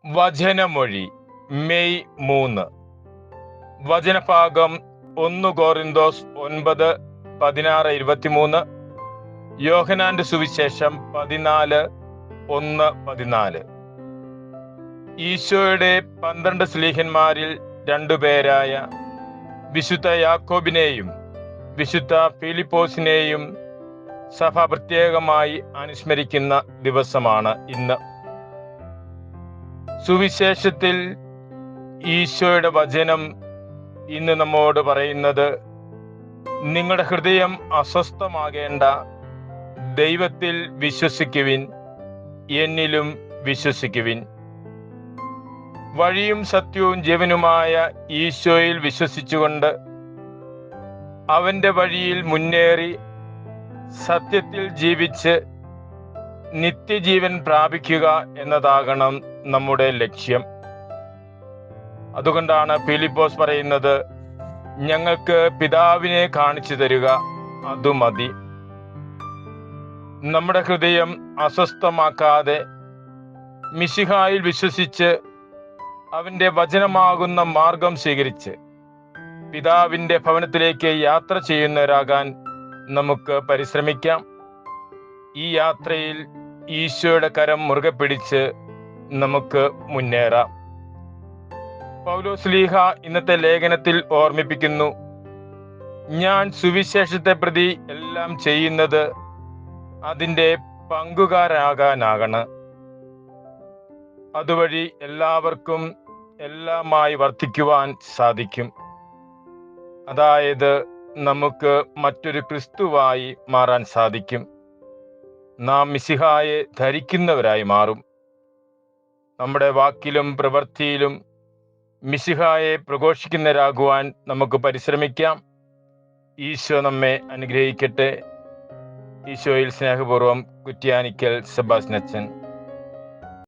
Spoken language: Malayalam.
വചനമൊഴി മെയ് 3. വചനഭാഗം 1 കൊറിന്തോസ് 9:16-23, യോഹന്നാന്റെ സുവിശേഷം 14:1-14. ഈശോയുടെ 12 ശ്ലീഹന്മാരിൽ 2 പേരായ വിശുദ്ധ യാക്കോബിനെയും വിശുദ്ധ ഫിലിപ്പോസിനെയും സഭ പ്രത്യേകമായി അനുസ്മരിക്കുന്ന ദിവസമാണ് ഇന്ന്. സുവിശേഷത്തിൽ ഈശോയുടെ വചനം ഇന്ന് നമ്മോട് പറയുന്നത്, നിങ്ങളുടെ ഹൃദയം അസ്വസ്ഥമാകേണ്ട, ദൈവത്തിൽ വിശ്വസിക്കുവിൻ, എന്നിലും വിശ്വസിക്കുവിൻ. വഴിയും സത്യവും ജീവനുമായ ഈശോയിൽ വിശ്വസിച്ചുകൊണ്ട് അവന്റെ വഴിയിൽ മുന്നേറി സത്യത്തിൽ ജീവിച്ച് നിത്യജീവൻ പ്രാപിക്കുക എന്നതാകണം നമ്മുടെ ലക്ഷ്യം. അതുകൊണ്ടാണ് ഫിലിപ്പോസ് പറയുന്നത്, ഞങ്ങൾക്ക് പിതാവിനെ കാണിച്ചു തരിക, അതു മതി. നമ്മുടെ ഹൃദയം അസ്വസ്ഥമാക്കാതെ മിശിഹായിൽ വിശ്വസിച്ച് അവന്റെ വചനമാകുന്ന മാർഗം സ്വീകരിച്ച് പിതാവിന്റെ ഭവനത്തിലേക്ക് യാത്ര ചെയ്യുന്നവരാകാൻ നമുക്ക് പരിശ്രമിക്കാം. ഈ യാത്രയിൽ ഈശോയുടെ കരം മുറുകെ പിടിച്ച് നമുക്ക് മുന്നേറാം. പൗലോസ്ലീഹ ഇന്നത്തെ ലേഖനത്തിൽ ഓർമ്മിപ്പിക്കുന്നു, ഞാൻ സുവിശേഷത്തെ പ്രതി എല്ലാം ചെയ്യുന്നത് അതിൻ്റെ പങ്കുകാരാകാനാകണ്. അതുവഴി എല്ലാവർക്കും എല്ലാമായി വർദ്ധിക്കുവാൻ സാധിക്കും. അതായത് നമുക്ക് മറ്റൊരു ക്രിസ്തുവായി മാറാൻ സാധിക്കും. നാം മിശിഹായെ ധരിക്കുന്നവരായി മാറും. നമ്മുടെ വാക്കിലും പ്രവൃത്തിയിലും മിശിഹായെ പ്രഘോഷിക്കുന്നവരാകുവാൻ നമുക്ക് പരിശ്രമിക്കാം. ഈശോ നമ്മെ അനുഗ്രഹിക്കട്ടെ. ഈശോയിൽ സ്നേഹപൂർവ്വം കുറ്റ്യാനിക്കൽ സെബാസ്റ്റ്യൻ അച്ഛൻ.